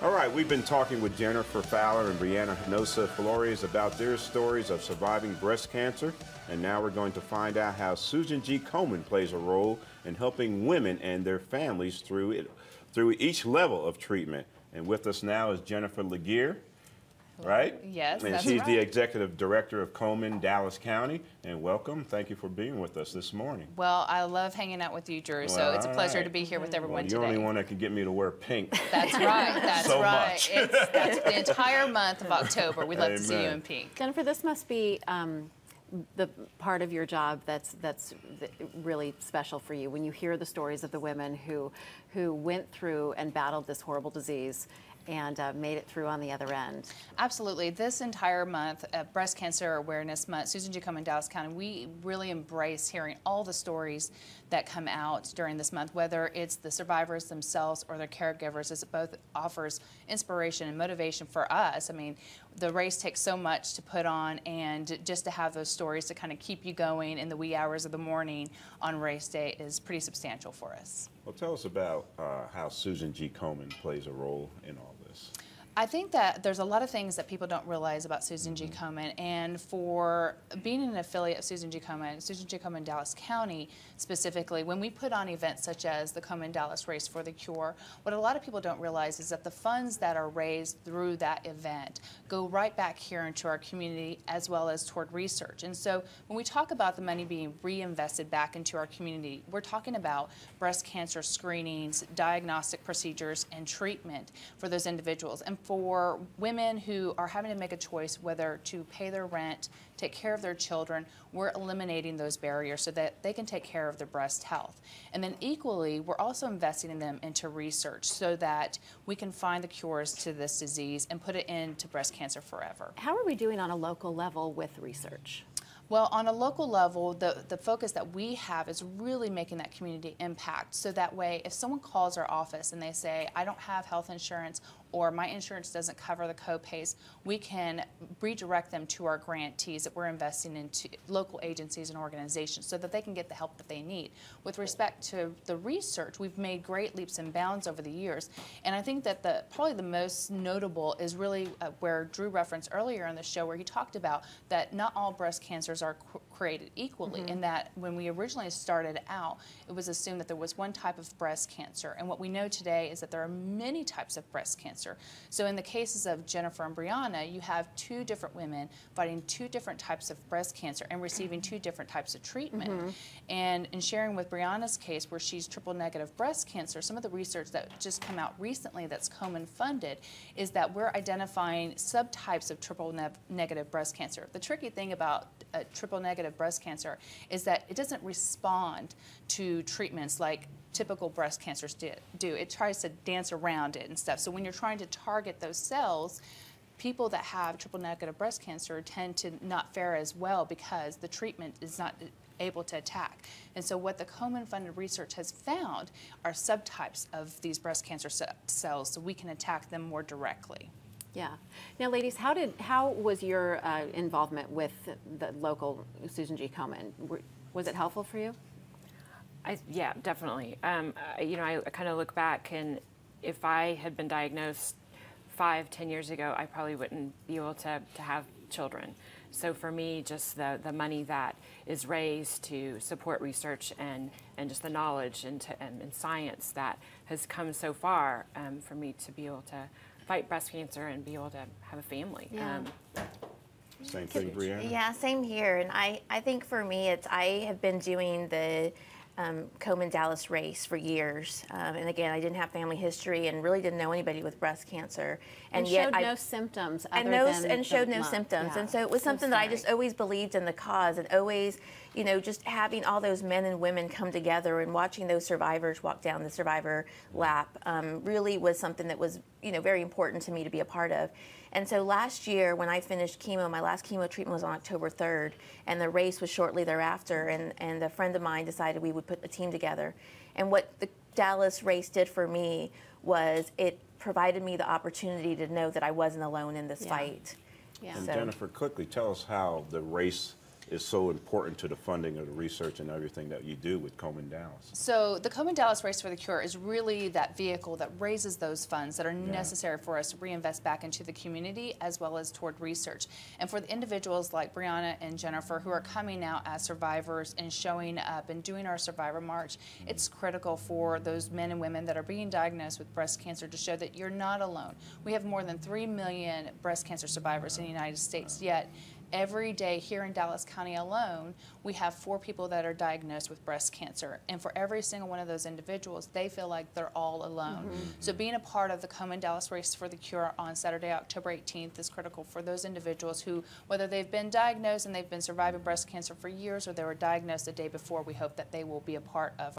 All right, we've been talking with Jennifer Fowler and Brianna Hinosa Flores about their stories of surviving breast cancer. And now we're going to find out how Susan G. Komen plays a role in helping women and their families through each level of treatment. And with us now is Jennifer Laguerre, right? Yes, and that's she's right. the executive director of Komen, Dallas County. And welcome. Thank you for being with us this morning. Well, I love hanging out with you, Drew, so it's a pleasure to be here with everyone You're the today. only one that can get me to wear pink. That's right, that's So right. much. That's the entire month of October. We'd love to see you Amen. in pink. Jennifer, this must be the part of your job that's really special for you when you hear the stories of the women who went through and battled this horrible disease and made it through on the other end. Absolutely. This entire month, Breast Cancer Awareness Month, Susan G. Komen, Dallas County, we really embrace hearing all the stories that come out during this month, whether it's the survivors themselves or their caregivers, as it both offers inspiration and motivation for us. I mean, the race takes so much to put on, and just to have those stories to kind of keep you going in the wee hours of the morning on race day is pretty substantial for us. Well, tell us about how Susan G. Komen plays a role in all this. I think that there's a lot of things that people don't realize about Susan G. Komen, and for being an affiliate of Susan G. Komen Dallas County specifically, when we put on events such as the Komen Dallas Race for the Cure, what a lot of people don't realize is that the funds that are raised through that event go right back here into our community as well as toward research. And so when we talk about the money being reinvested back into our community, we're talking about breast cancer screenings, diagnostic procedures, and treatment for those individuals. And for women who are having to make a choice whether to pay their rent, take care of their children, we're eliminating those barriers so that they can take care of their breast health. And then equally, we're also investing in them into research so that we can find the cures to this disease and put it into breast cancer forever. How are we doing on a local level with research? Well, on a local level, the focus that we have is really making that community impact. So that way, if someone calls our office and they say, I don't have health insurance or my insurance doesn't cover the co-pays, we can redirect them to our grantees that we're investing into local agencies and organizations so that they can get the help that they need. With respect to the research, we've made great leaps and bounds over the years. And I think that probably the most notable is really where Drew referenced earlier in the show, where he talked about that not all breast cancers are created equally, in that when we originally started out, it was assumed that there was one type of breast cancer. And what we know today is that there are many types of breast cancer. So in the cases of Jennifer and Brianna, you have two different women fighting two different types of breast cancer and receiving two different types of treatment. And in sharing with Brianna's case, where she's triple negative breast cancer, some of the research that just come out recently that's Komen funded is that we're identifying subtypes of triple negative breast cancer. The tricky thing about triple negative breast cancer is that it doesn't respond to treatments like typical breast cancers do. It tries to dance around it and stuff. So when you're trying to target those cells, people that have triple negative breast cancer tend to not fare as well because the treatment is not able to attack. And so what the Komen funded research has found are subtypes of these breast cancer cells so we can attack them more directly. Yeah. Now, ladies, how was your involvement with the local Susan G. Komen? Was it helpful for you? Yeah, definitely. You know, I kind of look back, and if I had been diagnosed 5-10 years ago, I probably wouldn't be able to have children. So for me, just the money that is raised to support research and just the knowledge and science that has come so far for me to be able to fight breast cancer and be able to have a family. Yeah. Same thing, Brianna? Yeah, same here. And I think for me, I have been doing the Komen Dallas race for years. And again, I didn't have family history and really didn't know anybody with breast cancer. And yet showed no symptoms showed no symptoms. Yeah. And so it was something that I just always believed in the cause, and always, you know, just having all those men and women come together and watching those survivors walk down the survivor lap really was something that was, you know, very important to me to be a part of. And so last year when I finished chemo, my last chemo treatment was on October 3rd, and the race was shortly thereafter, and a friend of mine decided we would put a team together. And what the Dallas race did for me was it provided me the opportunity to know that I wasn't alone in this fight. Yeah. And So- Jennifer, quickly tell us how the race is so important to the funding of the research and everything that you do with Komen Dallas? So the Komen Dallas Race for the Cure is really that vehicle that raises those funds that are necessary for us to reinvest back into the community as well as toward research. And for the individuals like Brianna and Jennifer who are coming out as survivors and showing up and doing our Survivor March, it's critical for those men and women that are being diagnosed with breast cancer to show that you're not alone. We have more than 3 million breast cancer survivors in the United States, yet every day here in Dallas County alone, we have 4 people that are diagnosed with breast cancer. And for every single one of those individuals, they feel like they're all alone. So being a part of the Komen Dallas Race for the Cure on Saturday, October 18th is critical for those individuals who, whether they've been diagnosed and they've been surviving breast cancer for years or they were diagnosed the day before, we hope that they will be a part of